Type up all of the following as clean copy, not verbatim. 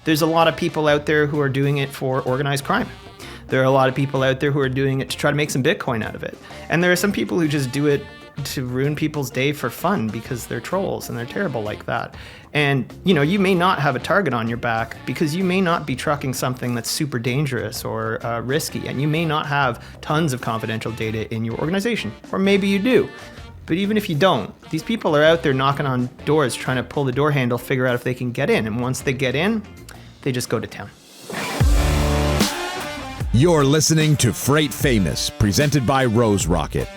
There's a lot of people out there who are doing it for organized crime. There are a lot of people out there who are doing it to try to make some Bitcoin out of it. And there are some people who just do it to ruin people's day for fun because they're trolls and they're terrible like that. And, you may not have a target on your back because you may not be trucking something that's super dangerous or risky, and you may not have tons of confidential data in your organization, or maybe you do. But even if you don't, these people are out there knocking on doors trying to pull the door handle, figure out if they can get in. And once they get in, they just go to town. You're listening to Freight Famous, presented by Rose Rocket,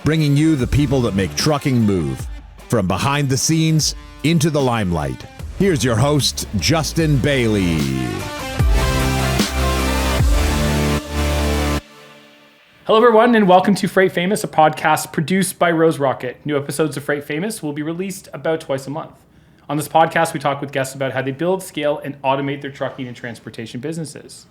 bringing you the people that make trucking move. From behind the scenes into the limelight. Here's your host, Justin Bailie. Hello, everyone, and welcome to Freight Famous, a podcast produced by Rose Rocket. New episodes of Freight Famous will be released about twice a month. On this podcast, we talk with guests about how they build, scale, and automate their trucking and transportation businesses.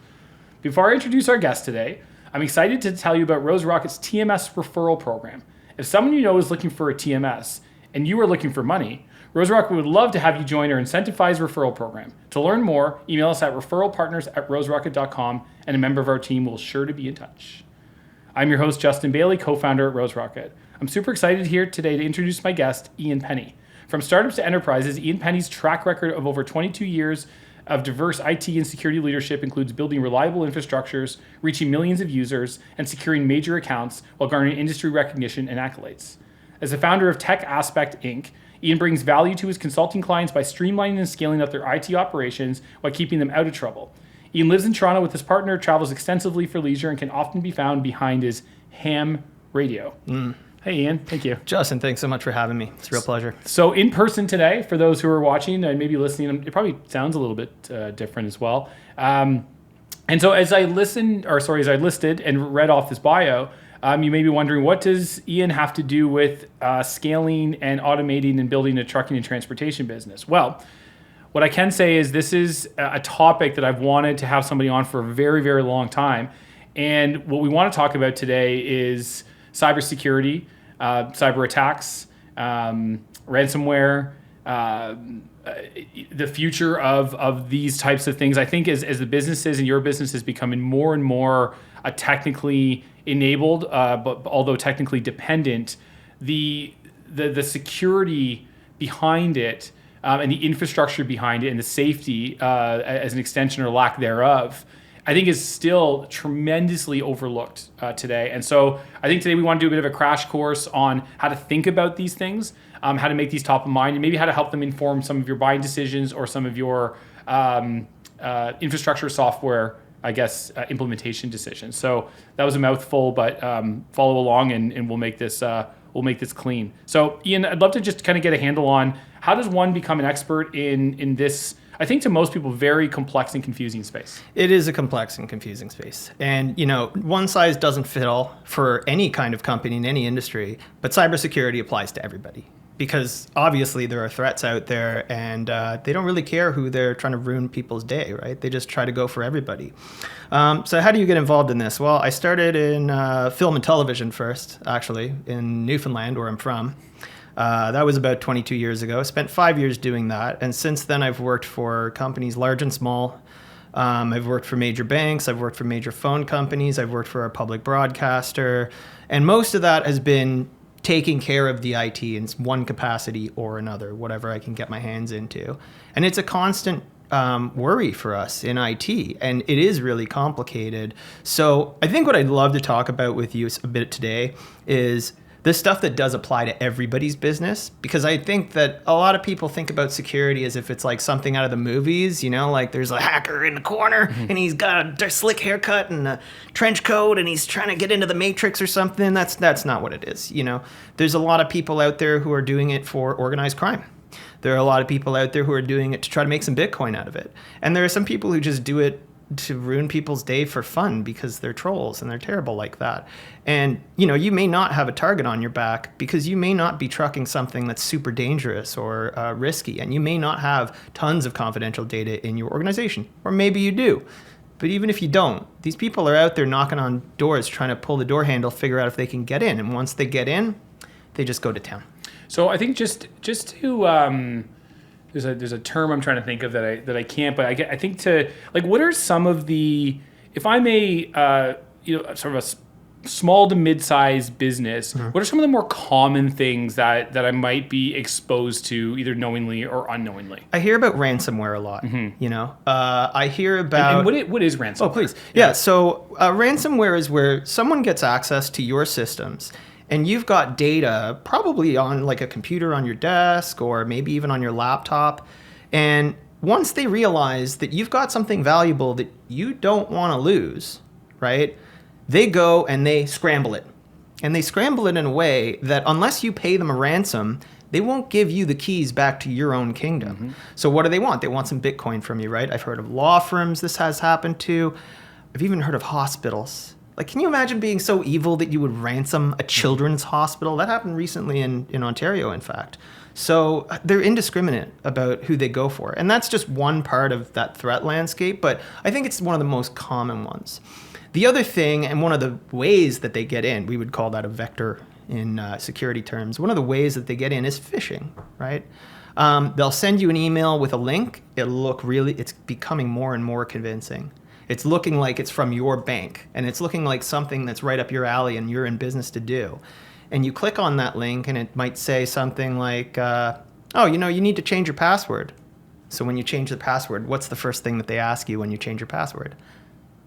Before I introduce our guest today, I'm excited to tell you about Rose Rocket's TMS referral program. If someone you know is looking for a TMS and you are looking for money, Rose Rocket would love to have you join our incentivized referral program. To learn more, email us at referralpartners@roserocket.com, and a member of our team will sure to be in touch. I'm your host, Justin Bailie, co-founder at Rose Rocket. I'm super excited here today to introduce my guest, Ian Penney. From startups to enterprises, Ian Penney's track record of over 22 years of diverse IT and security leadership includes building reliable infrastructures, reaching millions of users, and securing major accounts while garnering industry recognition and accolades. As the founder of Tech Aspect Inc., Ian brings value to his consulting clients by streamlining and scaling up their IT operations while keeping them out of trouble. Ian lives in Toronto with his partner, travels extensively for leisure, and can often be found behind his ham radio. Hey, Ian. Thank you. Justin, thanks so much for having me. It's a real pleasure. So in person today, for those who are watching and maybe listening, it probably sounds a little bit different as well. And so as I listed and read off this bio, you may be wondering, what does Ian have to do with scaling and automating and building a trucking and transportation business? Well, what I can say is this is a topic that I've wanted to have somebody on for a very, very long time. And what we want to talk about today is cybersecurity, cyber attacks, ransomware, the future of these types of things. I think as the businesses and your business is becoming more and more technically enabled, but although technically dependent, the security behind it and the infrastructure behind it and the safety as an extension or lack thereof, I think is still tremendously overlooked today. And so I think today we want to do a bit of a crash course on how to think about these things, how to make these top of mind, and maybe how to help them inform some of your buying decisions or some of your infrastructure software, implementation decisions. So that was a mouthful, but follow along and we'll make this clean. So Ian, I'd love to just kind of get a handle on how does one become an expert in this, I think to most people, very complex and confusing space. It is a complex and confusing space. And, one size doesn't fit all for any kind of company in any industry, but cybersecurity applies to everybody. Because obviously there are threats out there and they don't really care who they're trying to ruin people's day, right? They just try to go for everybody. So how do you get involved in this? Well, I started in film and television first, actually, in Newfoundland, where I'm from. That was about 22 years ago. I spent 5 years doing that. And since then, I've worked for companies large and small. I've worked for major banks. I've worked for major phone companies. I've worked for a public broadcaster. And most of that has been taking care of the IT in one capacity or another, whatever I can get my hands into. And it's a constant worry for us in IT, and it is really complicated. So I think what I'd love to talk about with you a bit today is the stuff that does apply to everybody's business, because I think that a lot of people think about security as if it's like something out of the movies, like there's a hacker in the corner and he's got a slick haircut and a trench coat and he's trying to get into the Matrix or something. That's not what it is. There's a lot of people out there who are doing it for organized crime. There are a lot of people out there who are doing it to try to make some Bitcoin out of it. And there are some people who just do it to ruin people's day for fun because they're trolls and they're terrible like that. And, you may not have a target on your back because you may not be trucking something that's super dangerous or risky, and you may not have tons of confidential data in your organization, or maybe you do. But even if you don't, these people are out there knocking on doors trying to pull the door handle, figure out if they can get in. And once they get in, they just go to town. So I think just to there's a term I'm trying to think of that I can't, but I think what are some of if I'm a sort of a small to mid-sized business, what are some of the more common things that I might be exposed to either knowingly or unknowingly? I hear about ransomware a lot. I hear about... And what is ransomware? Oh, please. Yeah, so ransomware is where someone gets access to your systems and you've got data probably on like a computer on your desk or maybe even on your laptop. And once they realize that you've got something valuable that you don't want to lose, right? They go and they scramble it. And they scramble it in a way that unless you pay them a ransom, they won't give you the keys back to your own kingdom. So what do they want? They want some Bitcoin from you, right? I've heard of law firms this has happened to. I've even heard of hospitals. Like, can you imagine being so evil that you would ransom a children's hospital? That happened recently in Ontario, in fact. So they're indiscriminate about who they go for. And that's just one part of that threat landscape, but I think it's one of the most common ones. The other thing, and one of the ways that they get in, we would call that a vector in security terms. One of the ways that they get in is phishing, right? They'll send you an email with a link. It's becoming more and more convincing. It's looking like it's from your bank, and it's looking like something that's right up your alley and you're in business to do. And you click on that link, and it might say something like, you need to change your password. So when you change the password, what's the first thing that they ask you when you change your password?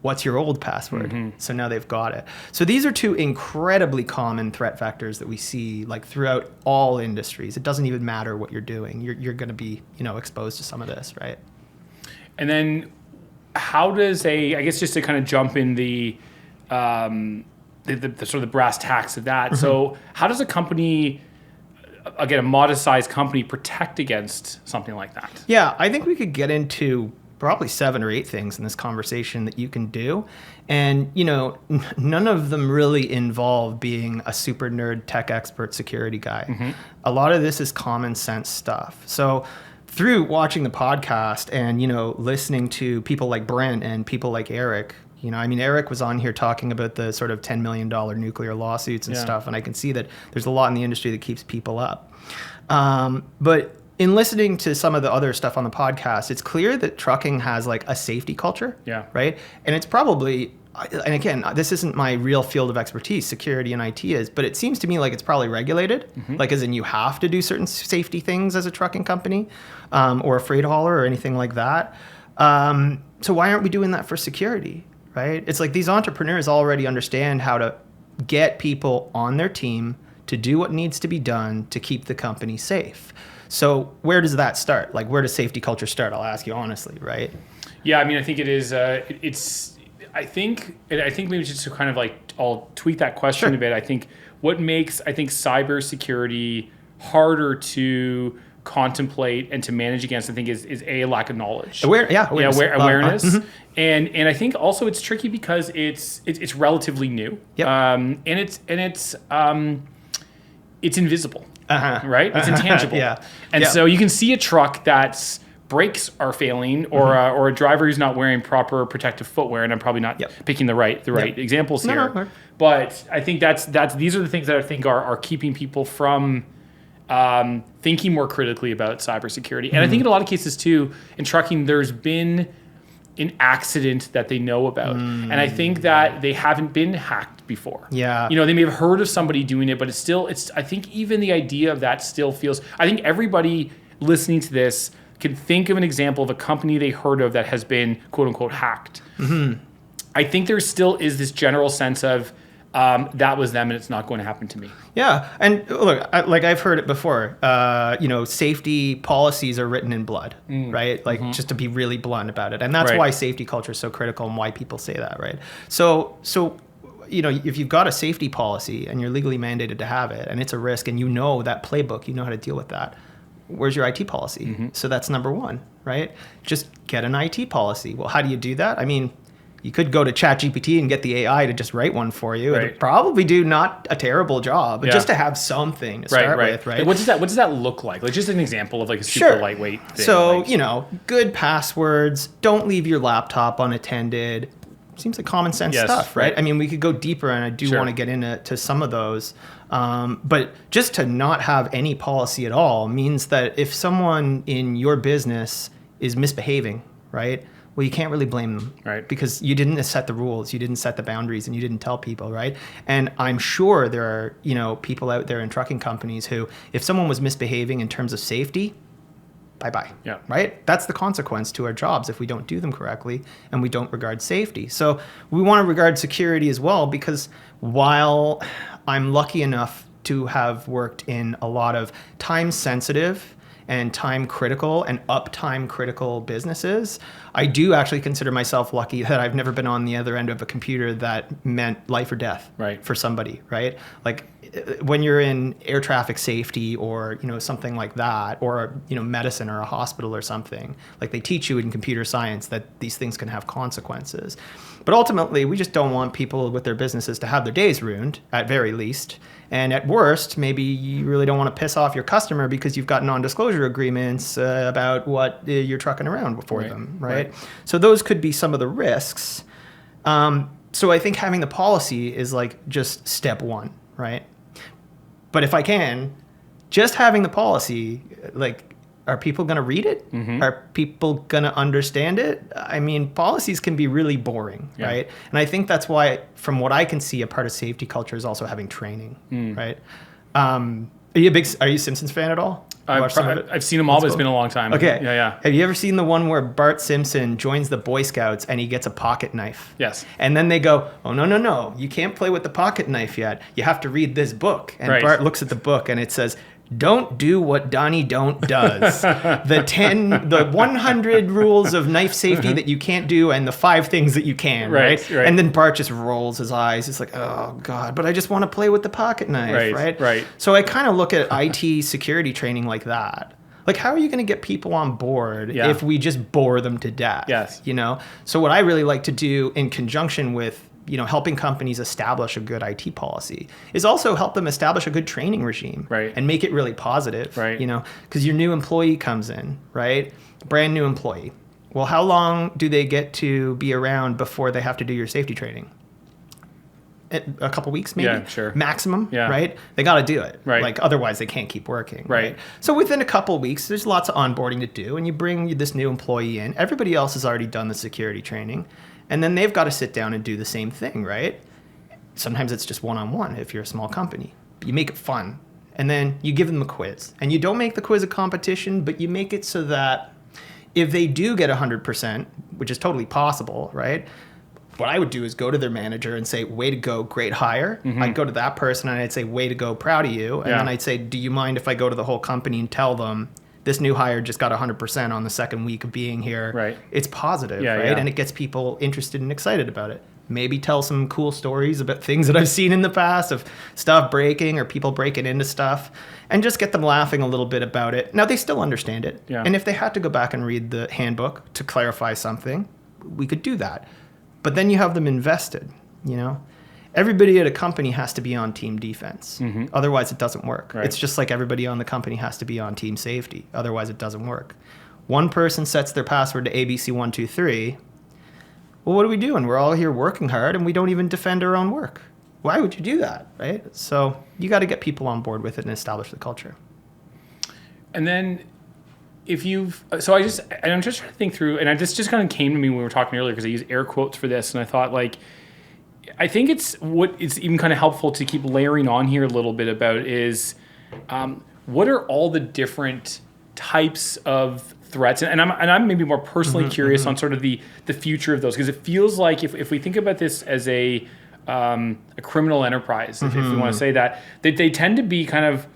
What's your old password? So now they've got it. So these are two incredibly common threat vectors that we see like throughout all industries. It doesn't even matter what you're doing. You're going to be, exposed to some of this, right? And then how does I guess just to kind of jump in the sort of the brass tacks of that. So how does a company, again, a modest-sized company, protect against something like that? Yeah, I think we could get into probably 7 or 8 things in this conversation that you can do. And, none of them really involve being a super nerd tech expert security guy. A lot of this is common sense stuff. So through watching the podcast and, listening to people like Brent and people like Eric, Eric was on here talking about the sort of $10 million nuclear lawsuits and stuff. And I can see that there's a lot in the industry that keeps people up. But in listening to some of the other stuff on the podcast, it's clear that trucking has like a safety culture, right? And it's probably, and again, this isn't my real field of expertise, security and IT is, but it seems to me like it's probably regulated, like as in you have to do certain safety things as a trucking company or a freight hauler or anything like that. So why aren't we doing that for security, right? It's like these entrepreneurs already understand how to get people on their team to do what needs to be done to keep the company safe. So where does that start? Like, where does safety culture start? I'll ask you honestly, right? Yeah, I think it is. I think maybe just to kind of like, I'll tweak that question a bit. I think what makes cybersecurity harder to contemplate and to manage against, I think, is a lack of knowledge. Awareness. And I think also it's tricky because it's relatively new. And it's invisible. Right? It's intangible. So you can see a truck that's brakes are failing or a driver who's not wearing proper protective footwear, and I'm probably not picking the right examples here. No. But I think these are the things that I think are keeping people from thinking more critically about cybersecurity. And I think in a lot of cases too, in trucking, there's been an accident that they know about. And I think that they haven't been hacked before. Yeah. They may have heard of somebody doing it, but I think even the idea of that still feels, I think everybody listening to this can think of an example of a company they heard of that has been quote unquote hacked. I think there still is this general sense of that was them and it's not going to happen to me. Yeah. And look, I've heard it before, safety policies are written in blood, right? Like just to be really blunt about it. And that's why safety culture is so critical and why people say that, right? So if you've got a safety policy and you're legally mandated to have it and it's a risk and that playbook, you know how to deal with that. Where's your IT policy? So that's number one, right? Just get an IT policy. Well, how do you do that? You could go to ChatGPT and get the AI to just write one for you. It'll probably do not a terrible job, but just to have something to start with, right? What does that look like? Like just an example of like a super lightweight thing. So, good passwords. Don't leave your laptop unattended. seems like common sense Yes, stuff, right? I mean, we could go deeper, and I do Sure. want to get into some of those. But just to not have any policy at all means that if someone in your business is misbehaving, right? Well, you can't really blame them, Right. Because you didn't set the rules, you didn't set the boundaries, and you didn't tell people, right? And I'm sure there are, people out there in trucking companies who, if someone was misbehaving in terms of safety, bye-bye, Yeah. right? That's the consequence to our jobs if we don't do them correctly and we don't regard safety. So we want to regard security as well, because while I'm lucky enough to have worked in a lot of time-sensitive and time-critical and uptime-critical businesses, I do actually consider myself lucky that I've never been on the other end of a computer that meant life or death Right. for somebody, right? Like when you're in air traffic safety or, something like that, or, medicine or a hospital or something, like they teach you in computer science that these things can have consequences. But ultimately, we just don't want people with their businesses to have their days ruined, at very least. And at worst, maybe you really don't want to piss off your customer because you've got non-disclosure agreements about what you're trucking around for them, right? So those could be some of the risks. So I think having the policy is like just step one, right? But if I can, just having the policy, like, are people going to read it? Mm-hmm. Are people going to understand it? I mean, policies can be really boring, right? And I think that's why, from what I can see, a part of safety culture is also having training, right? Are you a Simpsons fan at all? I've seen them all, but it's been a long time. Okay. Yeah. Have you ever seen the one where Bart Simpson joins the Boy Scouts and he gets a pocket knife? Yes. And then they go, oh, no, you can't play with the pocket knife yet. You have to read this book. And Bart looks at the book and it says, don't do what Donnie Don't does. the 100 rules of knife safety that you can't do and the 5 things that you can, right? And then Bart just rolls his eyes. It's like, oh, God, but I just want to play with the pocket knife, right? So I kind of look at IT security training like that. Like, how are you going to get people on board if we just bore them to death? Yes. So what I really like to do in conjunction with helping companies establish a good IT policy is also help them establish a good training regime, and make it really positive, because your new employee comes in, right? Brand new employee. Well, how long do they get to be around before they have to do your safety training? A couple weeks, maybe, maximum, right? They got to do it, like otherwise they can't keep working, right? So within a couple of weeks, there's lots of onboarding to do, and you bring this new employee in. Everybody else has already done the security training. And then they've got to sit down and do the same thing, right? Sometimes it's just one-on-one if you're a small company. But you make it fun. And then you give them a quiz. And you don't make the quiz a competition, but you make it so that if they do get 100%, which is totally possible, right? What I would do is go to their manager and say, way to go, great hire. I'd go to that person and I'd say, way to go, proud of you. And then I'd say, do you mind if I go to the whole company and tell them, this new hire just got 100% on the second week of being here. Right. It's positive, right? Yeah. And it gets people interested and excited about it. Maybe tell some cool stories about things that I've seen in the past of stuff breaking or people breaking into stuff, and just get them laughing a little bit about it. Now, they still understand it. Yeah. And if they had to go back and read the handbook to clarify something, we could do that. But then you have them invested, Everybody at a company has to be on team defense. Otherwise, it doesn't work. Right. It's just like everybody on the company has to be on team safety. Otherwise, it doesn't work. One person sets their password to ABC123. Well, what are we doing? We're all here working hard, and we don't even defend our own work. Why would you do that, right? So you got to get people on board with it and establish the culture. And then I'm just trying to think through, and this just kind of came to me when we were talking earlier because I used air quotes for this, and I thought, I think it's even kind of helpful to keep layering on here a little bit about is what are all the different types of threats, and I'm maybe more personally curious on sort of the future of those, because it feels like if we think about this as a criminal enterprise, if we want to say that, they tend to be kind of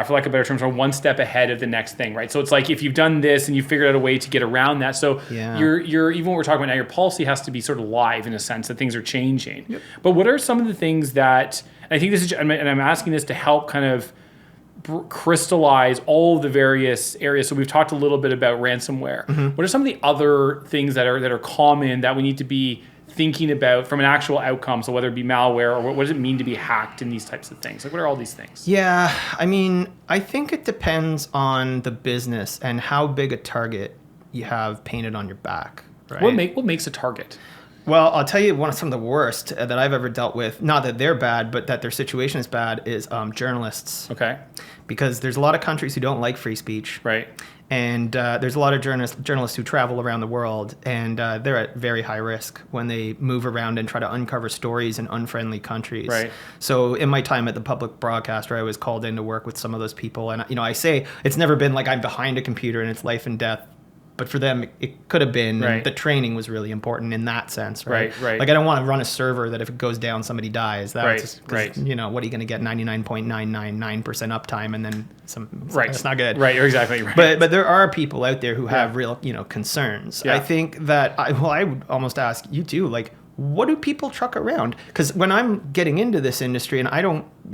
for lack of better terms, are one step ahead of the next thing, right? So it's like if you've done this and you figured out a way to get around that, so you're even what we're talking about now, your policy has to be sort of live in a sense that things are changing. Yep. But what are some of the things that, and I think this is, and I'm asking this to help kind of crystallize all of the various areas. So we've talked a little bit about ransomware. What are some of the other things that are common that we need to be thinking about from an actual outcome? So whether it be malware or what does it mean to be hacked in these types of things? Like, what are all these things? Yeah, I mean, I think it depends on the business and how big a target you have painted on your back. Right? What makes a target? Well, I'll tell you some of the worst that I've ever dealt with, not that they're bad, but that their situation is bad, is journalists. Okay. Because there's a lot of countries who don't like free speech. Right. And there's a lot of journalists who travel around the world, and they're at very high risk when they move around and try to uncover stories in unfriendly countries. Right. So in my time at the public broadcaster, I was called in to work with some of those people. And, I say it's never been like I'm behind a computer and it's life and death. But for them, it could have been. Right. The training was really important in that sense, right? Right. Like I don't want to run a server that if it goes down, somebody dies. That's Right, just, right. What are you going to get? 99.999% uptime, and then some. Right. It's not good. Right. Exactly. Right. But there are people out there who have real concerns. Yeah. I think that I would almost ask you too, like, what do people truck around? Because when I'm getting into this industry, and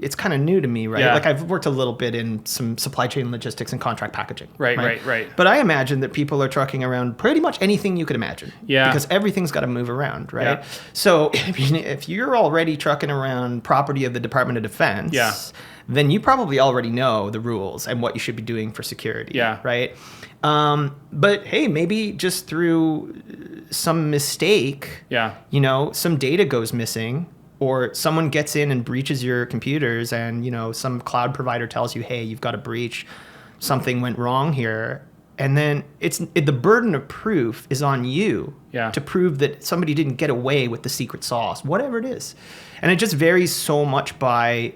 it's kind of new to me, right? Yeah. Like I've worked a little bit in some supply chain logistics and contract packaging. Right. But I imagine that people are trucking around pretty much anything you could imagine. Yeah. Because everything's got to move around, right? Yeah. So if you're already trucking around property of the Department of Defense, Yeah. then you probably already know the rules and what you should be doing for security. Yeah. Right. But hey, maybe just through some mistake, Yeah. some data goes missing, or someone gets in and breaches your computers, and some cloud provider tells you, hey, you've got a breach, something went wrong here. And then the burden of proof is on you to prove that somebody didn't get away with the secret sauce, whatever it is. And it just varies so much by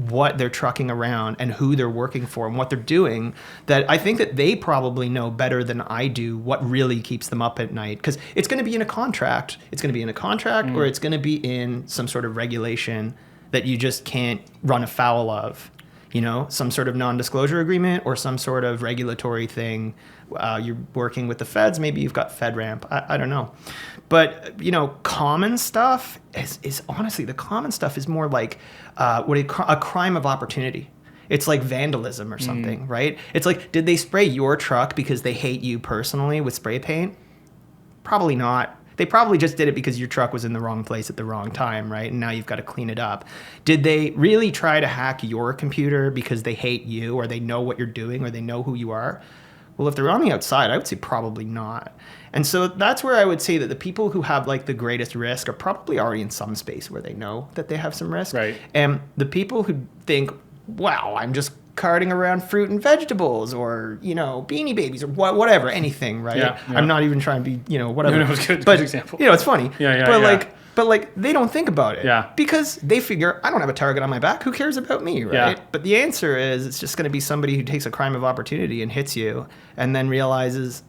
what they're trucking around and who they're working for and what they're doing, that I think that they probably know better than I do what really keeps them up at night. Because it's going to be in a contract. It's going to be in a contract, or it's going to be in some sort of regulation that you just can't run afoul of. Some sort of non-disclosure agreement or some sort of regulatory thing. You're working with the feds. Maybe you've got FedRAMP. I don't know. But, common stuff is honestly, the common stuff is more like a crime of opportunity. It's like vandalism or something, right? It's like, did they spray your truck because they hate you personally with spray paint? Probably not. They probably just did it because your truck was in the wrong place at the wrong time, right? And now you've got to clean it up. Did they really try to hack your computer because they hate you, or they know what you're doing, or they know who you are? Well, if they're on the outside, I would say probably not. And so that's where I would say that the people who have like the greatest risk are probably already in some space where they know that they have some risk. Right. the people who think, wow, I'm just carting around fruit and vegetables, or Beanie Babies, or whatever, anything, right? Yeah. I'm not even trying to be whatever. No, it's good. But Good example. it's funny. But they don't think about it. Yeah. Because they figure, I don't have a target on my back. Who cares about me, right? Yeah. But the answer is, it's just going to be somebody who takes a crime of opportunity and hits you, and then realizes,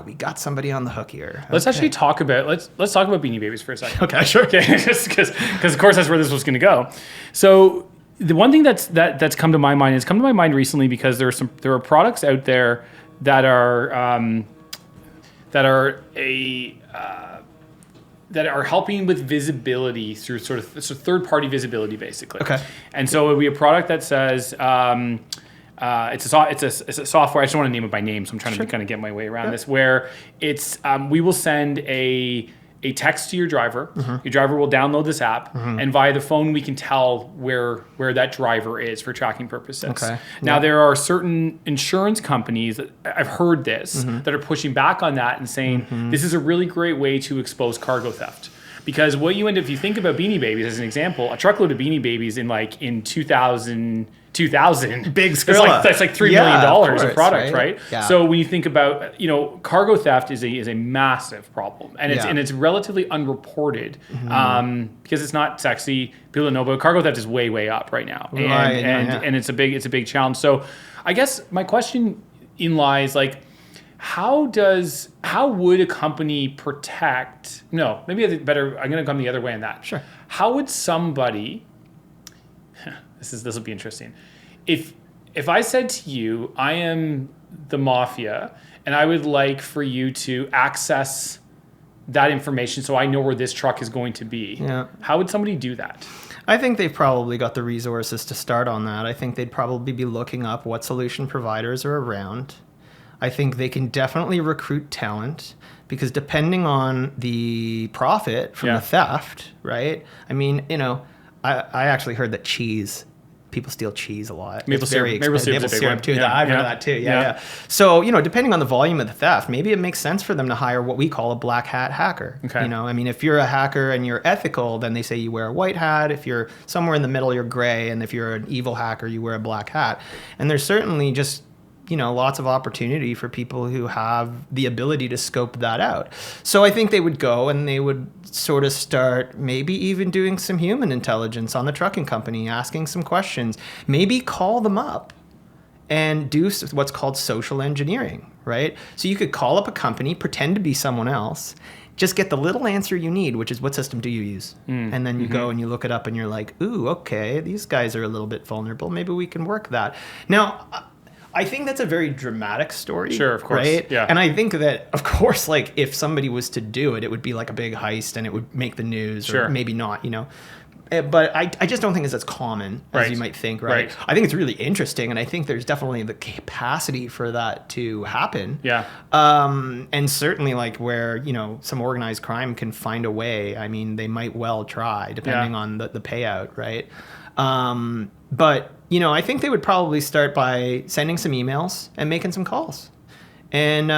we got somebody on the hook here. Let's actually talk about let's talk about Beanie Babies for a second. Okay, sure. Okay, because of course that's where this was going to go. So the one thing that's come to my mind recently, because there are products out there that are helping with visibility through sort of third-party visibility, basically. Okay. And so it would be a product that says it's a software. I just don't want to name it by name, so I'm trying to kind of get my way around this. Where it's we will send a text to your driver. Your driver will download this app, and via the phone we can tell where that driver is for tracking purposes. Okay. Now there are certain insurance companies that I've heard this that are pushing back on that and saying this is a really great way to expose cargo theft. Because what you end up, if you think about Beanie Babies as an example, a truckload of Beanie Babies in 2000, Big that's Skrilla. like $3 million of product, right? Yeah. So when you think about, cargo theft is a massive problem, and it's relatively unreported because it's not sexy. People don't know, but cargo theft is way up right now, and it's a big challenge. So I guess my question lies like, how would a company protect? No, maybe better. I'm going to come the other way on that. Sure. How would somebody? This will be interesting. If I said to you, I am the mafia, and I would like for you to access that information so I know where this truck is going to be. Yeah. How would somebody do that? I think they've probably got the resources to start on that. I think they'd probably be looking up what solution providers are around. I think they can definitely recruit talent, because depending on the profit from the theft, right? I mean, I actually heard that cheese people steal cheese a lot. Maple It's syrup. very Maple expensive. syrup's a big one. Too. Yeah, I've heard yeah. of that too. Yeah. Yeah. So, depending on the volume of the theft, maybe it makes sense for them to hire what we call a black hat hacker. Okay. I mean, if you're a hacker and you're ethical, then they say you wear a white hat. If you're somewhere in the middle, you're gray. And if you're an evil hacker, you wear a black hat. And there's certainly just lots of opportunity for people who have the ability to scope that out. So I think they would go and they would sort of start maybe even doing some human intelligence on the trucking company, asking some questions, maybe call them up and do what's called social engineering, right? So you could call up a company, pretend to be someone else, just get the little answer you need, which is what system do you use? And then you go and you look it up and you're like, ooh, okay, these guys are a little bit vulnerable. Maybe we can work that. Now, I think that's a very dramatic story. Sure, of course. Right? Yeah. And I think that, of course, like if somebody was to do it, it would be like a big heist and it would make the news, Sure. or maybe not, But I just don't think it's as common as Right. you might think, right? I think it's really interesting, and I think there's definitely the capacity for that to happen. Yeah. And certainly, like where some organized crime can find a way. I mean, they might well try, depending on the payout, right? But I think they would probably start by sending some emails and making some calls. And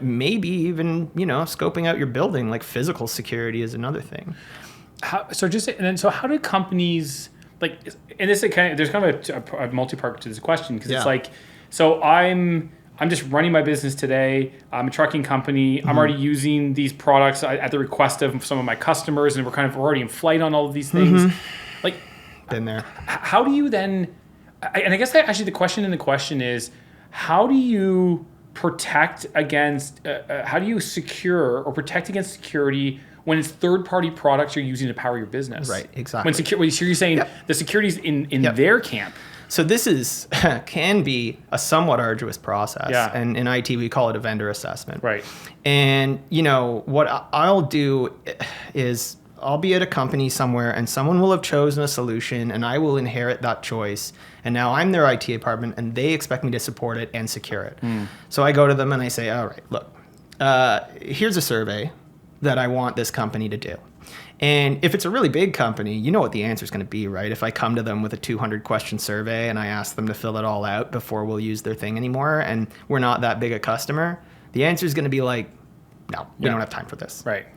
maybe even, scoping out your building, like physical security is another thing. So how do companies, like, and this is there's kind of a multi-part to this question, because it's like, so I'm just running my business today. I'm a trucking company. I'm already using these products at the request of some of my customers, and we're already in flight on all of these things. Like, Been there. how do you then, and I guess that actually the question is, how do you protect against, how do you secure or protect against security when it's third-party products you're using to power your business? Right, exactly. When so you're saying the security's in their camp. So this can be a somewhat arduous process. Yeah. And in IT, we call it a vendor assessment. Right. And, what I'll do is I'll be at a company somewhere and someone will have chosen a solution and I will inherit that choice. And now I'm their IT department and they expect me to support it and secure it. So I go to them and I say, all right, look, here's a survey that I want this company to do. And if it's a really big company, you know what the answer is going to be, right? If I come to them with a 200-question survey and I ask them to fill it all out before we'll use their thing anymore, and we're not that big a customer, the answer is going to be like, no, we don't have time for this. Right.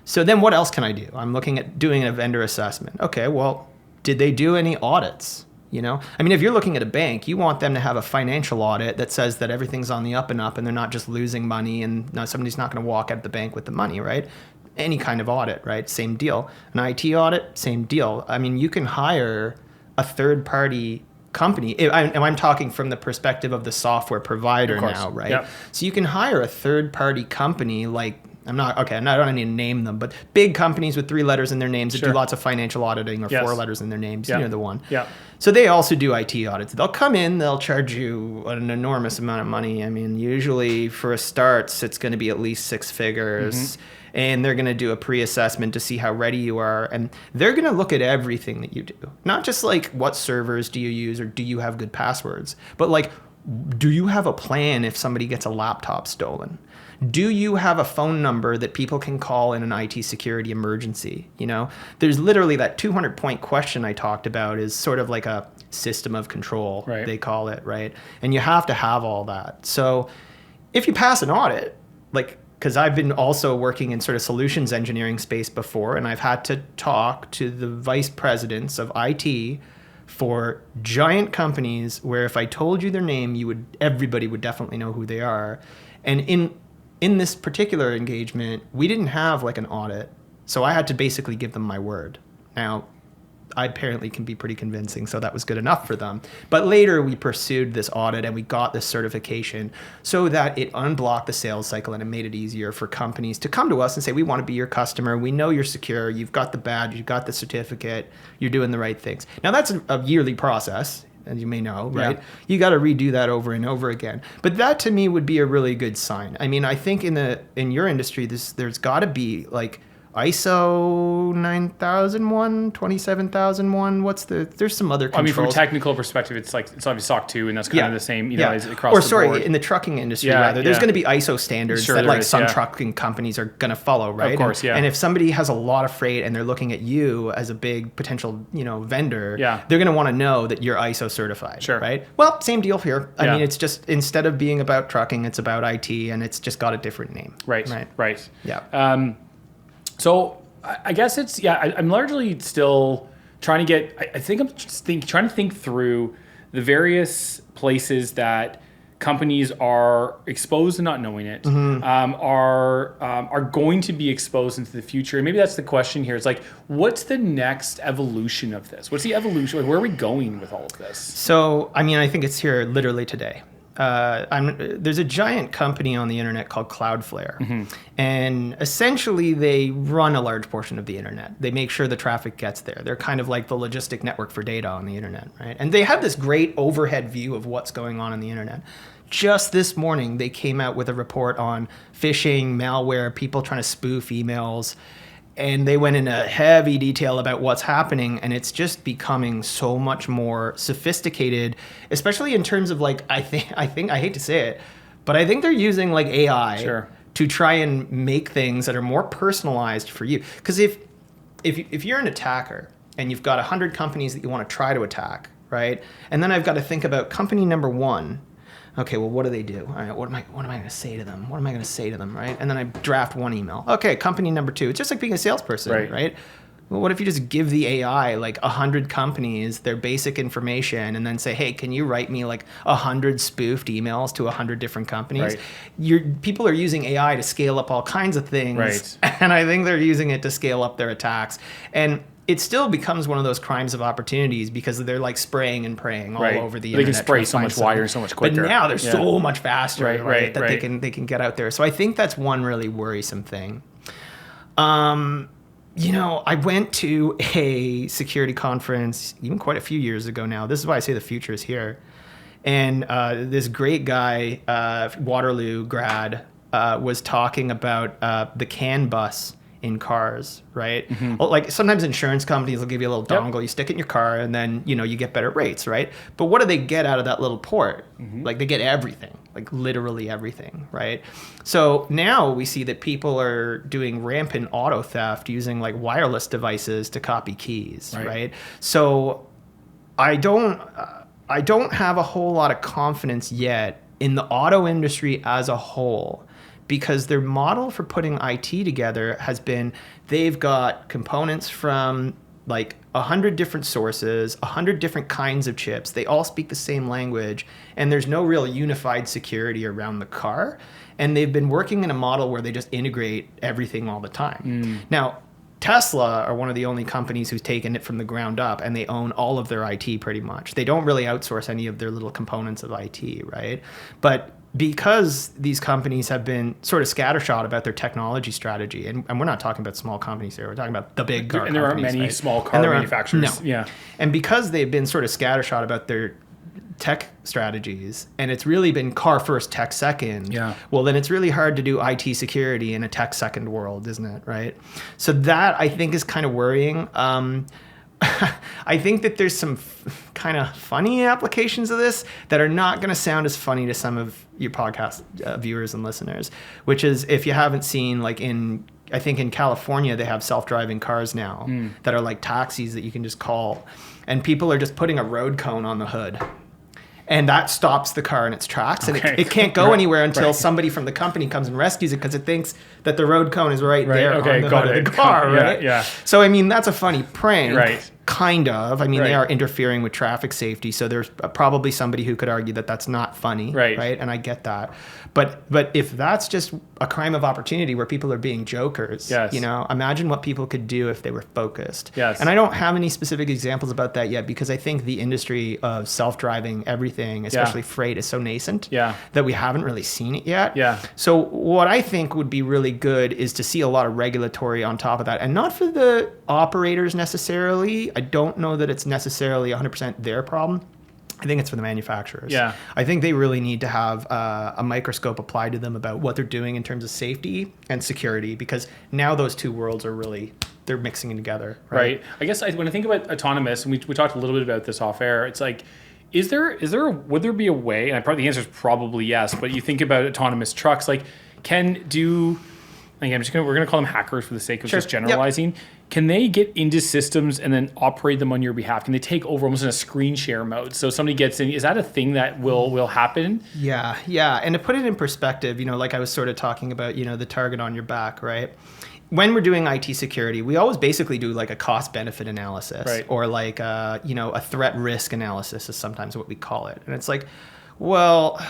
So then what else can I do? I'm looking at doing a vendor assessment. Okay, well, did they do any audits? I mean, if you're looking at a bank, you want them to have a financial audit that says that everything's on the up and up and they're not just losing money and somebody's not going to walk out of the bank with the money, right? Any kind of audit, right? Same deal. An IT audit, same deal. I mean, you can hire a third-party company, and I'm talking from the perspective of the software provider now, right? Yep. So you can hire a third-party company like, I don't need to name them, but big companies with 3 letters in their names that do lots of financial auditing, or 4 letters in their names, you know the one. Yeah. So they also do IT audits. They'll come in, they'll charge you an enormous amount of money. I mean, usually for a start, it's going to be at least 6 figures. And they're going to do a pre-assessment to see how ready you are. And they're going to look at everything that you do. Not just like what servers do you use or do you have good passwords, but like, do you have a plan if somebody gets a laptop stolen? Do you have a phone number that people can call in an IT security emergency? There's literally that 200-point question I talked about is sort of like a system of control, they call it, right? And you have to have all that. So if you pass an audit, because I've been also working in sort of solutions engineering space before, and I've had to talk to the vice presidents of IT for giant companies where if I told you their name, everybody would definitely know who they are. And in this particular engagement, we didn't have like an audit, so I had to basically give them my word. Now, I apparently can be pretty convincing, so that was good enough for them. But later we pursued this audit and we got this certification so that it unblocked the sales cycle and it made it easier for companies to come to us and say, we want to be your customer. We know you're secure. You've got the badge. You've got the certificate. You're doing the right things. Now that's a yearly process, as you may know, right? Yeah. You got to redo that over and over again. But that to me would be a really good sign. I mean, I think in your industry, there's got to be like ISO 9001, 27001. There's some other controls. I mean, from a technical perspective, it's obviously SOC 2, and that's kind of the same, as across the board. In the trucking industry, rather, there's going to be ISO standards that like some trucking companies are going to follow, right? Of course, and if somebody has a lot of freight and they're looking at you as a big potential, vendor, they're going to want to know that you're ISO certified, right? Well, same deal here. I mean, it's just, instead of being about trucking, it's about IT, and it's just got a different name. Right. Yeah. So I guess it's, I'm largely still trying to get, I think I'm just trying to think through the various places that companies are exposed and not knowing it, are going to be exposed into the future. And maybe that's the question here. It's like, what's the next evolution of this? What's the evolution? Like, where are we going with all of this? So, I mean, I think it's here literally today. There's a giant company on the internet called Cloudflare, and essentially they run a large portion of the internet. They make sure the traffic gets there. They're kind of like the logistic network for data on the internet, right? And they have this great overhead view of what's going on the internet. Just this morning, they came out with a report on phishing, malware, people trying to spoof emails. And they went into heavy detail about what's happening, and it's just becoming so much more sophisticated, especially in terms of like, I think I hate to say it, but I think they're using like AI to try and make things that are more personalized for you. Because if you're an attacker and you've got 100 companies that you want to try to attack, right? And then I've got to think about company number 1. Okay, well, what do they do? All right, what am I going to say to them? What am I going to say to them, right? And then I draft one email. Okay, company number 2. It's just like being a salesperson, right? Well, what if you just give the AI like 100 companies, their basic information, and then say, hey, can you write me like 100 spoofed emails to 100 different companies? People are using AI to scale up all kinds of things, and I think they're using it to scale up their attacks. And it still becomes one of those crimes of opportunities because they're like spraying and praying all over the internet. They can spray so much wider, so much quicker. But now they're so much faster, that they can get out there. So I think that's one really worrisome thing. I went to a security conference even quite a few years ago now. This is why I say the future is here. And this great guy, Waterloo grad, was talking about the CAN bus in cars, right? Like sometimes insurance companies will give you a little dongle, you stick it in your car, and then you get better rates, right? But what do they get out of that little port? Like they get everything, like literally everything, right? So now we see that people are doing rampant auto theft using like wireless devices to copy keys, right? So I don't have a whole lot of confidence yet in the auto industry as a whole, because their model for putting IT together has been, they've got components from like 100 different sources, 100 different kinds of chips. They all speak the same language, and there's no real unified security around the car. And they've been working in a model where they just integrate everything all the time. Now, Tesla are one of the only companies who's taken it from the ground up, and they own all of their IT pretty much. They don't really outsource any of their little components of IT, right? But because these companies have been sort of scattershot about their technology strategy, and we're not talking about small companies here, we're talking about the big car companies. And there aren't many small car manufacturers. And because they've been sort of scattershot about their tech strategies, and it's really been car first, tech second, well, then it's really hard to do IT security in a tech second world, isn't it, right? So that, I think, is kind of worrying. I think that there's some kind of funny applications of this that are not going to sound as funny to some of your podcast viewers and listeners, which is, if you haven't seen, like I think in California, they have self-driving cars now that are like taxis that you can just call, and people are just putting a road cone on the hood. And that stops the car in its tracks, and it can't go anywhere until somebody from the company comes and rescues it, because it thinks that the road cone is right there on the hood of the car, right? So, I mean, that's a funny prank, kind of. I mean, they are interfering with traffic safety, so there's probably somebody who could argue that that's not funny, right? And I get that. But if that's just a crime of opportunity where people are being jokers, imagine what people could do if they were focused. And I don't have any specific examples about that yet, because I think the industry of self-driving everything, especially freight, is so nascent that we haven't really seen it yet. So what I think would be really good is to see a lot of regulatory on top of that, and not for the operators necessarily. I don't know that it's necessarily 100% their problem. I think it's for the manufacturers. Yeah. I think they really need to have a microscope applied to them about what they're doing in terms of safety and security, because now those two worlds are really, they're mixing together. Right. I guess when I think about autonomous, and we talked a little bit about this off air, it's like, would there be a way, and the answer is probably yes, but you think about autonomous trucks, like we're going to call them hackers for the sake of just generalizing. Yep. Can they get into systems and then operate them on your behalf? Can they take over almost in a screen share mode? So somebody gets in, is that a thing that will happen? Yeah. And to put it in perspective, like I was sort of talking about, the target on your back, right? When we're doing IT security, we always basically do like a cost benefit analysis, right, or like, a threat risk analysis is sometimes what we call it. And it's like, well,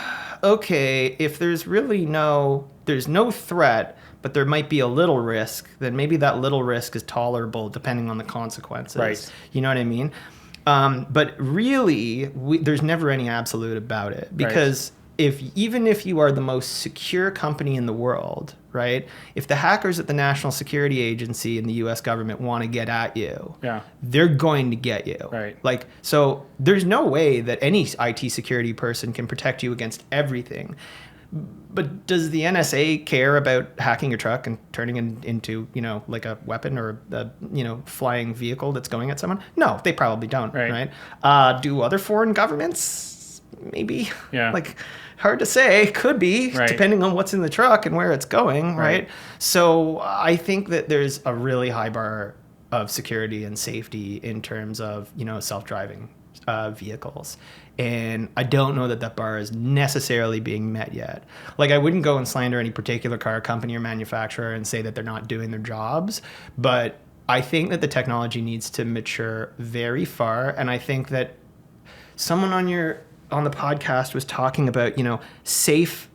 okay, if there's no threat, but there might be a little risk, then maybe that little risk is tolerable depending on the consequences. Right. You know what I mean? But really, there's never any absolute about it, because even if you are the most secure company in the world, right? If the hackers at the National Security Agency and the U.S. government want to get at you, they're going to get you. Right. Like, so there's no way that any IT security person can protect you against everything. But does the NSA care about hacking your truck and turning it into, like a weapon or a, flying vehicle that's going at someone? No, they probably don't, right? Do other foreign governments? Maybe. Yeah. Like, hard to say. Could be, depending on what's in the truck and where it's going, right? So I think that there's a really high bar of security and safety in terms of, self-driving vehicles. And I don't know that bar is necessarily being met yet. Like, I wouldn't go and slander any particular car company or manufacturer and say that they're not doing their jobs, but I think that the technology needs to mature very far. And I think that someone on the podcast was talking about, safe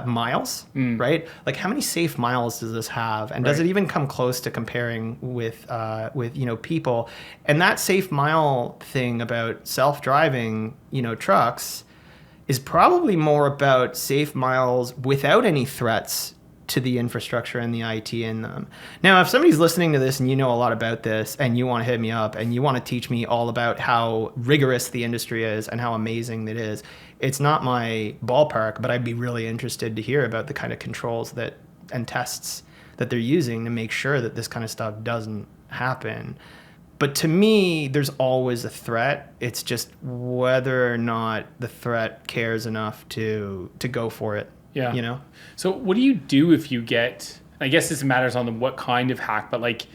miles, right? Like, how many safe miles does this have? And does it even come close to comparing with people? And that safe mile thing about self-driving, trucks is probably more about safe miles without any threats to the infrastructure and the IT in them. Now, if somebody's listening to this and you know a lot about this and you want to hit me up and you want to teach me all about how rigorous the industry is and how amazing it is, it's not my ballpark, but I'd be really interested to hear about the kind of controls and tests that they're using to make sure that this kind of stuff doesn't happen. But to me, there's always a threat. It's just whether or not the threat cares enough to go for it. Yeah. So what do you do if you get, I guess this matters on what kind of hack, but like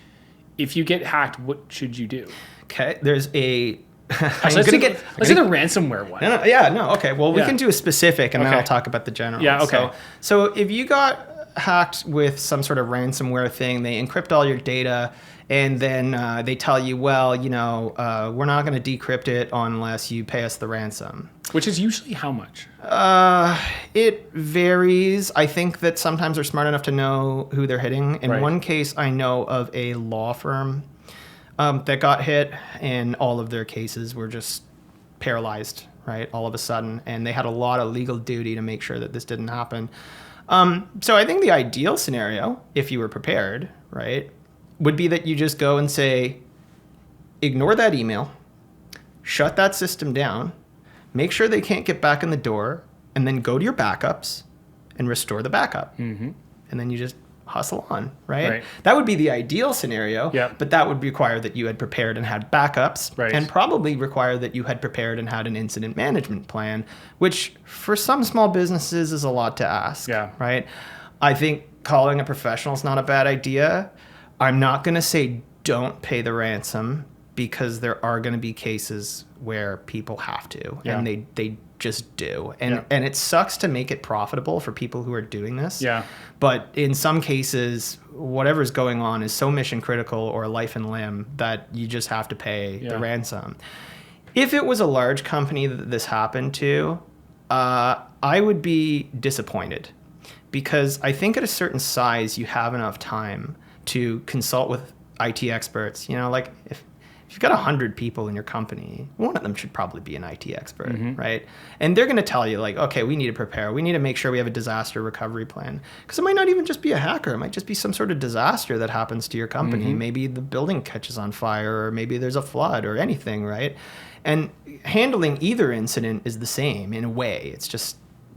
if you get hacked, what should you do? Okay. There's a, let's do the ransomware one. Okay. Well, we can do a specific and then I'll talk about the general. Yeah. Okay. So if you got hacked with some sort of ransomware thing, they encrypt all your data, and then they tell you, well, we're not going to decrypt it unless you pay us the ransom. Which is usually how much? It varies. I think that sometimes they're smart enough to know who they're hitting. In one case, I know of a law firm that got hit, and all of their cases were just paralyzed, right, all of a sudden. And they had a lot of legal duty to make sure that this didn't happen. So I think the ideal scenario, if you were prepared, right, would be that you just go and say, ignore that email, shut that system down, make sure they can't get back in the door, and then go to your backups and restore the backup. Mm-hmm. And then you just hustle on, right? That would be the ideal scenario, but that would require that you had prepared and had backups, and probably require that you had prepared and had an incident management plan, which for some small businesses is a lot to ask, right? I think calling a professional is not a bad idea. I'm not going to say don't pay the ransom, because there are going to be cases where people have to, and they just do. And it sucks to make it profitable for people who are doing this. But in some cases, whatever's going on is so mission critical or life and limb that you just have to pay the ransom. If it was a large company that this happened to, I would be disappointed, because I think at a certain size, you have enough time to consult with IT experts. Like if if you've got 100 people in your company, one of them should probably be an IT expert, right? And they're going to tell you like, okay, we need to prepare. We need to make sure we have a disaster recovery plan. Because it might not even just be a hacker. It might just be some sort of disaster that happens to your company. Maybe the building catches on fire, or maybe there's a flood or anything, right? And handling either incident is the same in a way. It's just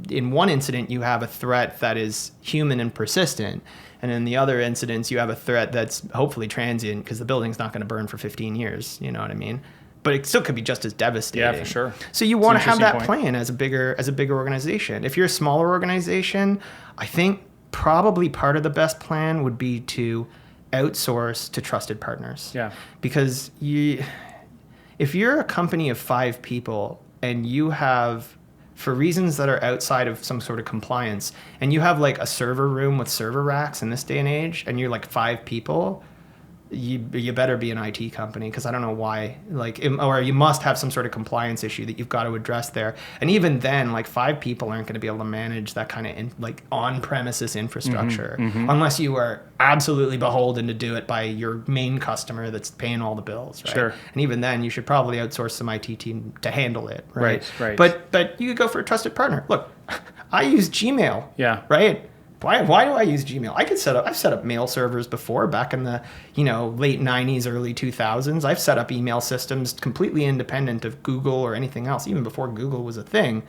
in one incident, you have a threat that is human and persistent. And in the other incidents, you have a threat that's hopefully transient because the building's not going to burn for 15 years. You know what I mean? But it still could be just as devastating. Yeah, for sure. So you want to have that point. plan as a bigger organization. If you're a smaller organization, I think probably part of the best plan would be to outsource to trusted partners. Yeah. Because if you're a company of 5 people and you have, for reasons that are outside of some sort of compliance, and you have like a server room with server racks in this day and age, and you're like 5 people, you better be an IT company, because I don't know why, like, or you must have some sort of compliance issue that you've got to address there. And even then, like 5 people aren't going to be able to manage that kind of like on-premises infrastructure unless you are absolutely beholden to do it by your main customer that's paying all the bills, right? Sure. And even then, you should probably outsource some IT team to handle it, right? Right. But you could go for a trusted partner. Look, I use Gmail. Yeah. Right. Why do I use Gmail? I've set up mail servers before, back in the late 90s, early 2000s. I've set up email systems completely independent of Google or anything else, even before Google was a thing.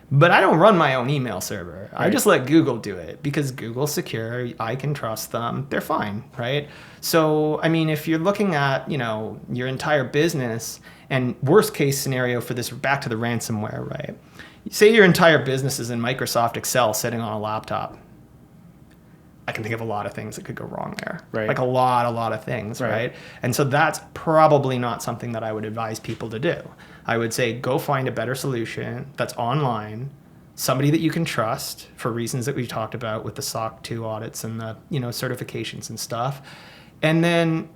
But I don't run my own email server. Right. I just let Google do it because Google's secure. I can trust them. They're fine, right? So, I mean, if you're looking at, your entire business, and worst case scenario for this, back to the ransomware, right? Say your entire business is in Microsoft Excel sitting on a laptop. I can think of a lot of things that could go wrong there. Right. Like a lot of things, right? And so that's probably not something that I would advise people to do. I would say go find a better solution that's online, somebody that you can trust for reasons that we talked about with the SOC 2 audits and the, certifications and stuff. And then,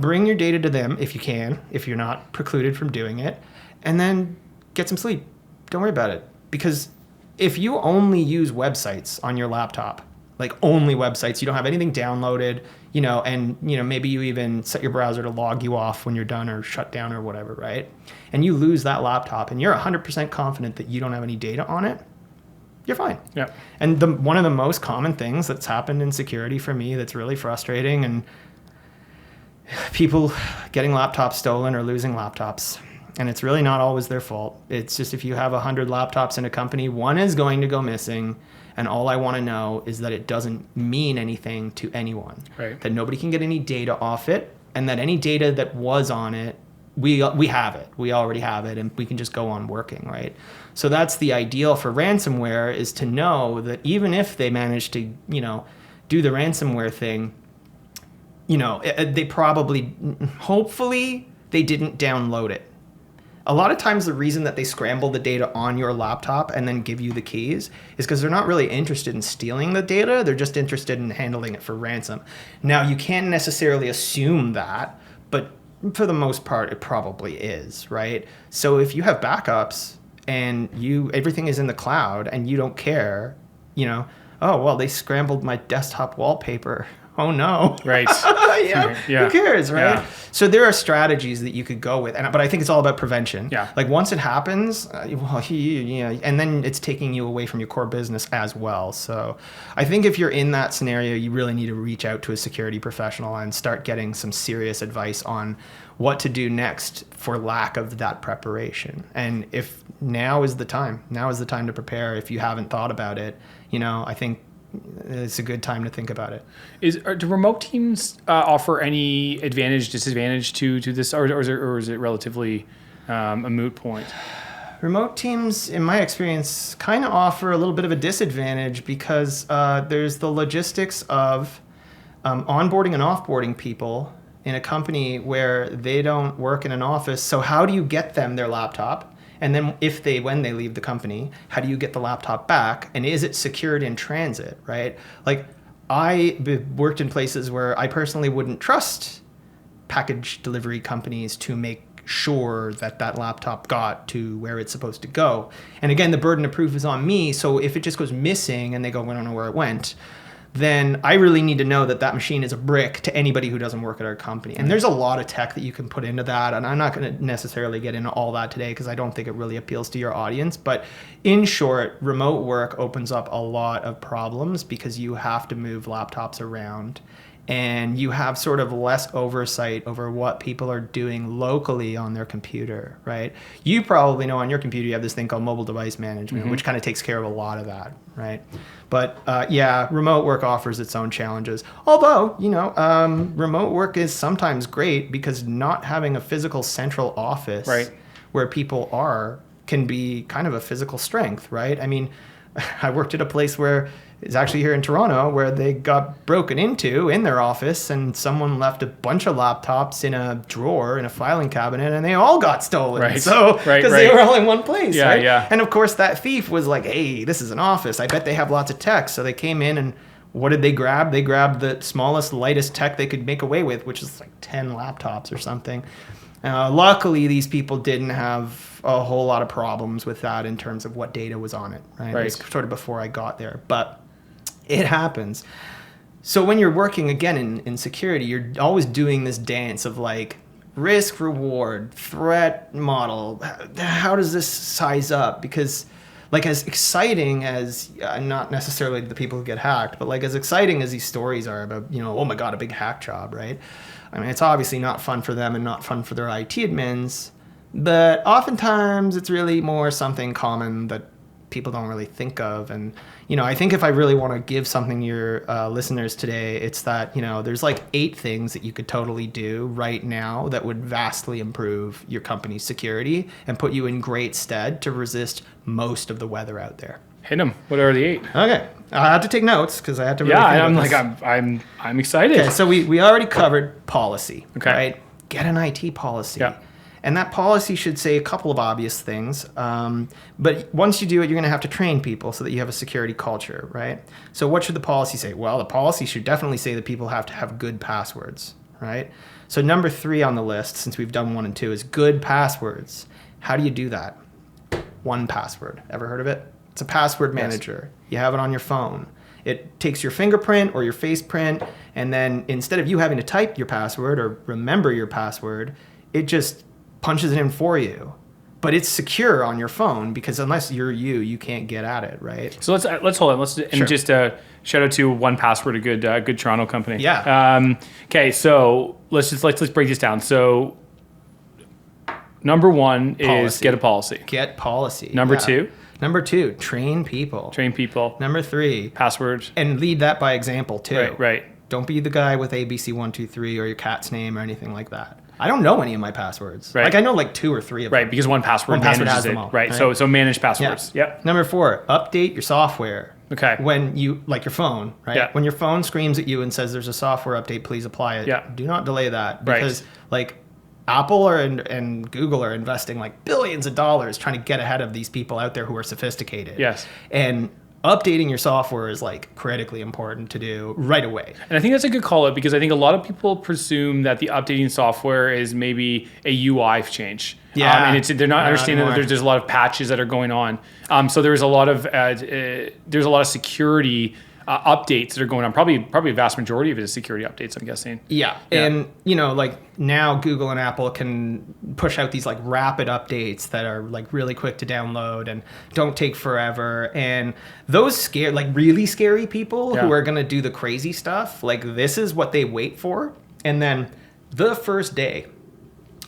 bring your data to them if you can, if you're not precluded from doing it, and then get some sleep. Don't worry about it. Because if you only use websites on your laptop, like only websites, you don't have anything downloaded, and maybe you even set your browser to log you off when you're done or shut down or whatever, right? And you lose that laptop and you're 100% confident that you don't have any data on it, you're fine. Yeah. And one of the most common things that's happened in security for me that's really frustrating, and people getting laptops stolen or losing laptops. And it's really not always their fault. It's just if you have 100 laptops in a company, one is going to go missing. And all I want to know is that it doesn't mean anything to anyone. Right. That nobody can get any data off it, and that any data that was on it, we have it. We already have it, and we can just go on working, right? So that's the ideal for ransomware, is to know that even if they manage to, do the ransomware thing, they probably, hopefully, they didn't download it. A lot of times the reason that they scramble the data on your laptop and then give you the keys is because they're not really interested in stealing the data. They're just interested in handling it for ransom. Now, you can't necessarily assume that, but for the most part, it probably is, right? So if you have backups and everything is in the cloud and you don't care, oh, well, they scrambled my desktop wallpaper. Oh no. Right. Yeah. Who cares, right? Yeah. So there are strategies that you could go with, but I think it's all about prevention. Yeah. Like once it happens, and then it's taking you away from your core business as well. So I think if you're in that scenario, you really need to reach out to a security professional and start getting some serious advice on what to do next for lack of that preparation. And if now is the time to prepare. If you haven't thought about it, I think it's a good time to think about it. Do remote teams offer any advantage, disadvantage to this, or is it relatively a moot point? Remote teams, in my experience, kind of offer a little bit of a disadvantage because there's the logistics of onboarding and offboarding people in a company where they don't work in an office. So how do you get them their laptop? And then when they leave the company, how do you get the laptop back? And is it secured in transit, right? Like I worked in places where I personally wouldn't trust package delivery companies to make sure that laptop got to where it's supposed to go. And again, the burden of proof is on me. So if it just goes missing and they go, we don't know where it went, then I really need to know that that machine is a brick to anybody who doesn't work at our company. And there's a lot of tech that you can put into that. And I'm not going to necessarily get into all that today because I don't think it really appeals to your audience. But in short, remote work opens up a lot of problems because you have to move laptops around. And you have sort of less oversight over what people are doing locally on their computer, right? You probably know on your computer you have this thing called mobile device management, which kind of takes care of a lot of that, right? But yeah, remote work offers its own challenges. Although, remote work is sometimes great because not having a physical central office where people are can be kind of a physical strength, right? I mean, I worked at a place where it's actually here in Toronto where they got broken into in their office and someone left a bunch of laptops in a drawer in a filing cabinet and they all got stolen. Right. So, because they were all in one place. Yeah, right? yeah. And of course that thief was like, hey, this is an office. I bet they have lots of tech. So they came in and what did they grab? They grabbed the smallest, lightest tech they could make away with, which is like 10 laptops or something. Luckily, these people didn't have a whole lot of problems with that in terms of what data was on it. Right. It was sort of before I got there. But it happens. So when you're working, again, in security, you're always doing this dance of like risk, reward, threat model. How does this size up? Because like as exciting as, not necessarily the people who get hacked, but like as exciting as these stories are about, oh my God, a big hack job, right? I mean, it's obviously not fun for them and not fun for their IT admins, but oftentimes it's really more something common that people don't really think of. And, I think if I really want to give something to your listeners today, it's that, there's like 8 things that you could totally do right now that would vastly improve your company's security and put you in great stead to resist most of the weather out there. Hit them. What are the 8? Okay. I had to take notes because I had to really think I'm about like, I'm excited. Okay, so we already covered policy, okay. Right? Get an IT policy. Yeah. And that policy should say a couple of obvious things. But once you do it, you're going to have to train people so that you have a security culture, right? So what should the policy say? Well, the policy should definitely say that people have to have good passwords, right? So number 3 on the list, since we've done 1 and 2, is good passwords. How do you do that? 1Password. Ever heard of it? It's a password manager. Yes. You have it on your phone. It takes your fingerprint or your face print, and then instead of you having to type your password or remember your password, it just punches it in for you. But it's secure on your phone because unless you're you can't get at it, right? So let's hold on. And just shout out to 1Password, a good Toronto company. Yeah. Okay, so let's break this down. So number 1 is get a policy. Get policy. Number 2. Number 2, train people. Number 3, passwords. And lead that by example too. Right. Don't be the guy with ABC123 or your cat's name or anything like that. I don't know any of my passwords. Right. Like I know like 2 or 3 of them. Right, because 1Password has manages them it. all. Right. So manage passwords. Yeah. Yep. Number 4, update your software. Okay. When you, like your phone, right? Yeah. When your phone screams at you and says there's a software update, please apply it. Yeah. Do not delay that because like Apple and Google are investing like billions of dollars trying to get ahead of these people out there who are sophisticated. Yes. And updating your software is like critically important to do right away. And I think that's a good call out because I think a lot of people presume that the updating software is maybe a UI change. Yeah. And they're not understanding that there's a lot of patches that are going on. So there's a lot of security updates that are going on. Probably a vast majority of it is security updates, I'm guessing. Yeah. And like now Google and Apple can push out these like rapid updates that are like really quick to download and don't take forever. And those really scary people who are going to do the crazy stuff, like this is what they wait for. And then the first day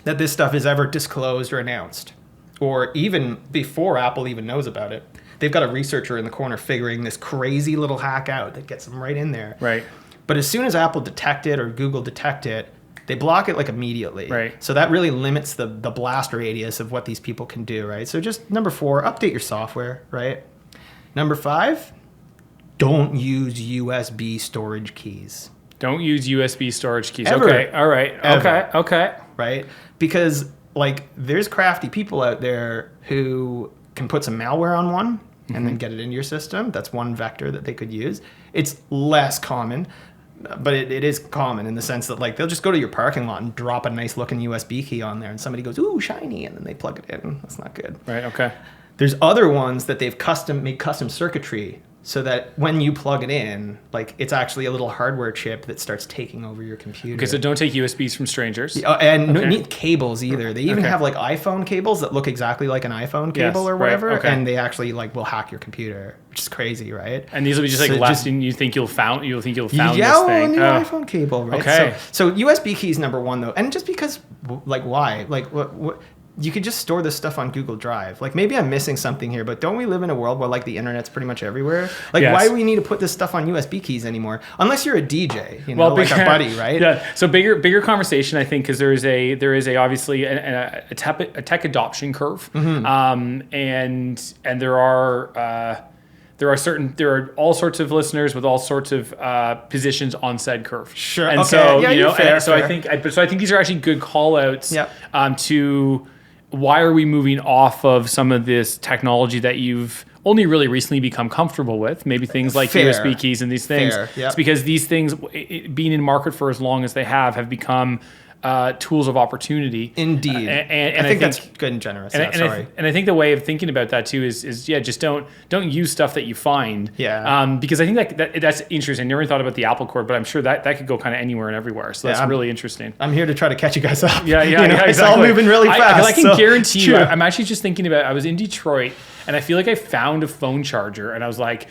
that this stuff is ever disclosed or announced, or even before Apple even knows about it, they've got a researcher in the corner figuring this crazy little hack out that gets them right in there. Right. But as soon as Apple detect it or Google detect it, they block it like immediately. Right. So that really limits the blast radius of what these people can do, right? So just number 4, update your software, right? Number 5, don't use USB storage keys. Don't use USB storage keys. Ever. Okay. All right. Ever. Okay. Right? Because like there's crafty people out there who can put some malware on one and then get it into your system. That's one vector that they could use. It's less common, but it is common in the sense that like they'll just go to your parking lot and drop a nice looking USB key on there and somebody goes, ooh, shiny, and then they plug it in. That's not good. Right. Okay. There's other ones that they've made custom circuitry so that when you plug it in, like it's actually a little hardware chip that starts taking over your computer. Okay, so don't take USBs from strangers. And no need cables either. They even Okay. have like iPhone cables that look exactly like an iPhone cable or right, whatever, okay. and they actually like will hack your computer, which is crazy, right? And these will be just like So less than you think you'll found yeah, this thing. well, a new iPhone cable, right? Okay. So USB key is number one though, and just because, like, why? Like, what? You could just store this stuff on Google Drive. Like, maybe I'm missing something here, but don't we live in a world where like the internet's pretty much everywhere? Like, Yes. why do we need to put this stuff on USB keys anymore? Unless you're a DJ, you know, like a buddy, right? Yeah. So bigger conversation, I think, because there is a obviously a tech adoption curve, and there are all sorts of listeners with all sorts of positions on said curve. Sure. And Okay. so Yeah, you know, fair, and so fair. I think these are actually good call outs Yep. to why are we moving off of some of this technology that you've only really recently become comfortable with, maybe things like Fair. USB keys and these things. Fair, yep. It's because these things, being in market for as long as they have become tools of opportunity. Indeed. And I think that's good and generous. and, Yeah, and sorry. I think the way of thinking about that too is just don't use stuff that you find. Yeah. Because I think that's interesting. I never thought about the Apple Cord, but I'm sure that could go kind of anywhere and everywhere. So that's Yeah, really interesting. I'm here to try to catch you guys up. Yeah, You know, exactly. It's all moving really fast. I can so guarantee it's you. true. I'm actually just thinking about. I was in Detroit, and I feel like I found a phone charger, and I was like,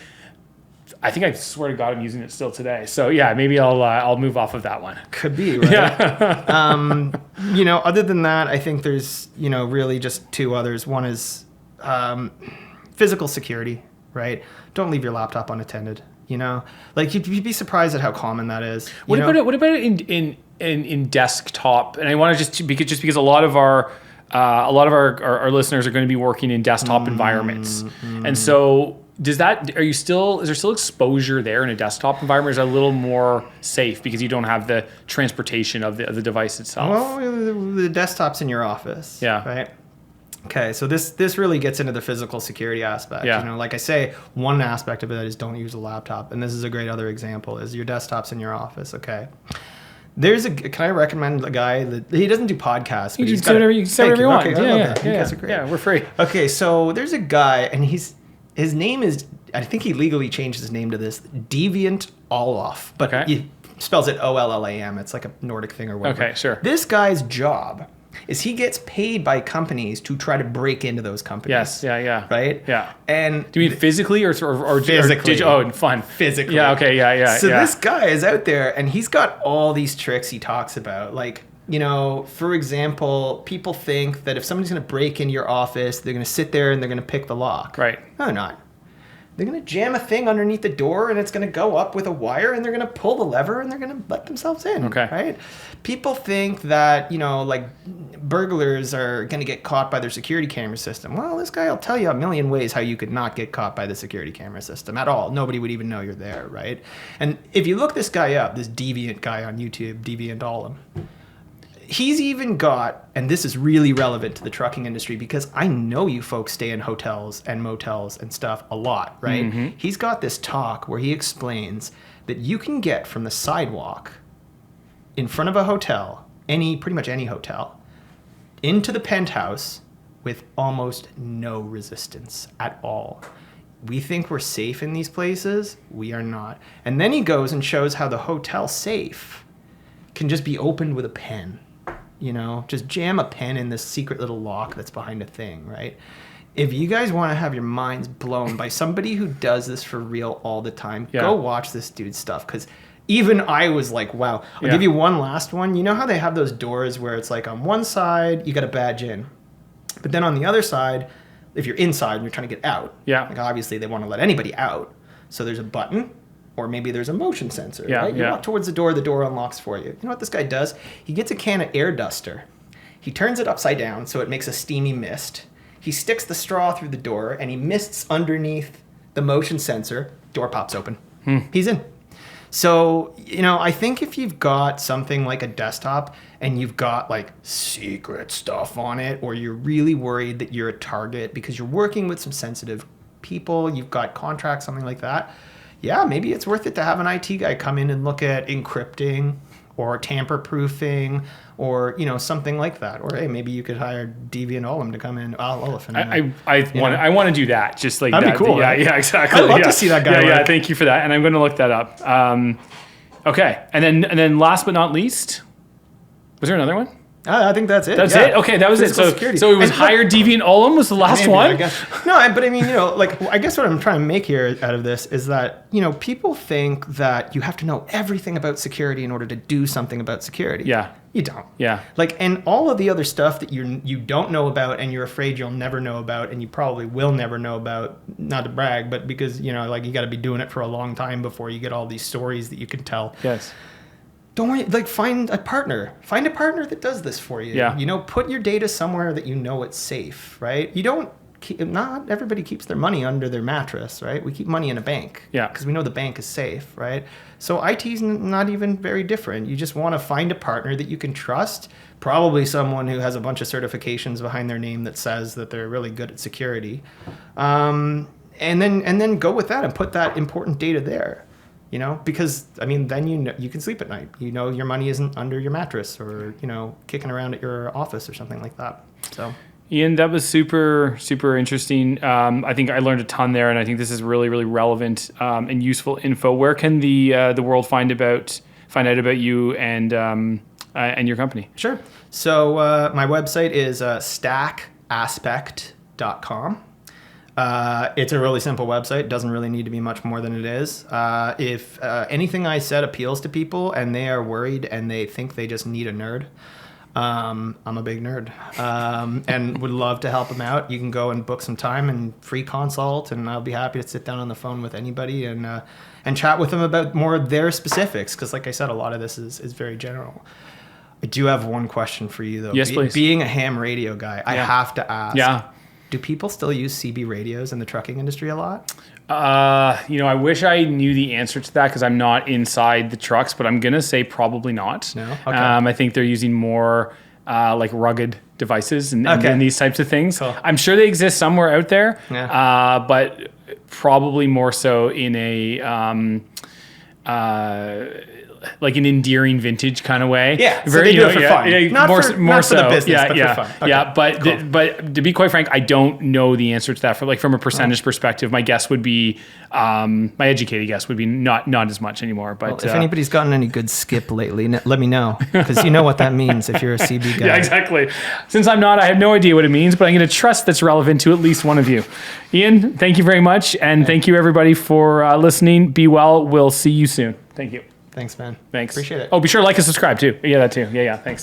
I think I swear to God, I'm using it still today. So yeah, maybe I'll move off of that one. Could be, right? Yeah. You know, other than that, I think there's, you know, really just two others. One is physical security, right? Don't leave your laptop unattended. You know, like you'd be surprised at how common that is. What about it in desktop? And I want to just because a lot of our listeners are going to be working in desktop environments, and so is there still exposure there in a desktop environment? Or is it a little more safe because you don't have the transportation of the device itself? Well, the desktop's in your office. Yeah. Right. Okay, so this really gets into the physical security aspect. Yeah. You know, like I say, one aspect of it is don't use a laptop, and this is a great other example. Is your desktop's in your office? Okay. Can I recommend a guy that he doesn't do podcasts? You But can say whatever you want. Okay, I love that. You Yeah, guys are great. yeah, we're free. Okay, so there's a guy, and his name is, I think he legally changed his name to this, Deviant Olaf, but Okay. he spells it Ollam. It's like a Nordic thing or whatever. Okay, sure. This guy's job is he gets paid by companies to try to break into those companies. Yes. Yeah. Right? Yeah. And Do you mean physically or Physically. fun? physically. Yeah. Okay. Yeah. So yeah. this guy is out there and he's got all these tricks he talks about. Like, you know, for example, people think that if somebody's going to break into your office, they're going to sit there and they're going to pick the lock. Right. No, they're not. They're going to jam a thing underneath the door and it's going to go up with a wire and they're going to pull the lever and they're going to let themselves in. Okay. Right? People think that, you know, like burglars are going to get caught by their security camera system. Well, this guy will tell you a million ways how you could not get caught by the security camera system at all. Nobody would even know you're there, right? And if you look this guy up, this deviant guy on YouTube, Deviant Ollam, he's even got, and this is really relevant to the trucking industry because I know you folks stay in hotels and motels and stuff a lot, right? Mm-hmm. He's got this talk where he explains that you can get from the sidewalk in front of a hotel, pretty much any hotel, into the penthouse with almost no resistance at all. We think we're safe in these places. We are not. And then he goes and shows how the hotel safe can just be opened with a pen. You know, just jam a pen in this secret little lock that's behind a thing, right? If you guys want to have your minds blown by somebody who does this for real all the time, go watch this dude's stuff. Because even I was like, wow. I'll give you one last one. You know how they have those doors where it's like on one side, you got to badge in. But then on the other side, if you're inside and you're trying to get out, like obviously they want to let anybody out. So there's a button. Or maybe there's a motion sensor, right? You walk towards the door unlocks for you. You know what this guy does? He gets a can of air duster. He turns it upside down so it makes a steamy mist. He sticks the straw through the door and he mists underneath the motion sensor. Door pops open. He's in. So, you know, I think if you've got something like a desktop and you've got like secret stuff on it, or you're really worried that you're a target because you're working with some sensitive people, you've got contracts, something like that, yeah, maybe it's worth it to have an IT guy come in and look at encrypting or tamper proofing, or something like that. Or hey, maybe you could hire Deviant Ollam to come in. I want to do that. Just like that'd that. be cool. Yeah, Right? yeah, exactly. I'd love to see that guy. Yeah, thank you for that. And I'm going to look that up. Okay, and then last but not least, was there another one? I think that's it. That's it? Okay, that was Physical it. security. So it was And hire Deviant Ollam was the last maybe, one? I guess. No, but I mean, I guess what I'm trying to make here out of this is that, people think that you have to know everything about security in order to do something about security. Yeah. You don't. Yeah. And all of the other stuff that you don't know about and you're afraid you'll never know about and you probably will never know about, not to brag, but because, you got to be doing it for a long time before you get all these stories that you can tell. Yes. Don't worry, find a partner. Find a partner that does this for you. Yeah. Put your data somewhere that it's safe, right? Not everybody keeps their money under their mattress, right? We keep money in a bank. Yeah. Because we know the bank is safe, right? So IT's not even very different. You just want to find a partner that you can trust, probably someone who has a bunch of certifications behind their name that says that they're really good at security. And then go with that and put that important data there. Because then you can sleep at night. Your money isn't under your mattress or kicking around at your office or something like that. So, Ian, that was super, super interesting. I think I learned a ton there, and I think this is really, really relevant and useful info. Where can the world find out about you and your company? Sure. So my website is stackaspect.com. It's a really simple website. It doesn't really need to be much more than it is. If anything I said appeals to people and they are worried and they think they just need a nerd, I'm a big nerd and would love to help them out. You can go and book some time and free consult, and I'll be happy to sit down on the phone with anybody and chat with them about more of their specifics. Because like I said, a lot of this is very general. I do have one question for you, though. Yes, please. Being a ham radio guy, I have to ask. Yeah. Do people still use CB radios in the trucking industry a lot? I wish I knew the answer to that because I'm not inside the trucks, but I'm going to say probably not. No? Okay. I think they're using more rugged devices and these types of things. Cool. I'm sure they exist somewhere out there, Yeah. but probably more so in a like an endearing vintage kind of way. Yeah, so they do it for fun. Not for the business, but for fun. Okay, yeah, but cool. but to be quite frank, I don't know the answer to that. From a percentage perspective, my guess would be, my educated guess would be not as much anymore. But well, if anybody's gotten any good skip lately, let me know, because you know what that means if you're a CB guy. Yeah, exactly. Since I'm not, I have no idea what it means, but I'm going to trust that's relevant to at least one of you. Ian, thank you very much, and thank you everybody for listening. Be well. We'll see you soon. Thank you. Thanks, man. Thanks. Appreciate it. Oh, be sure to like and subscribe too. Yeah, that too. Yeah, thanks.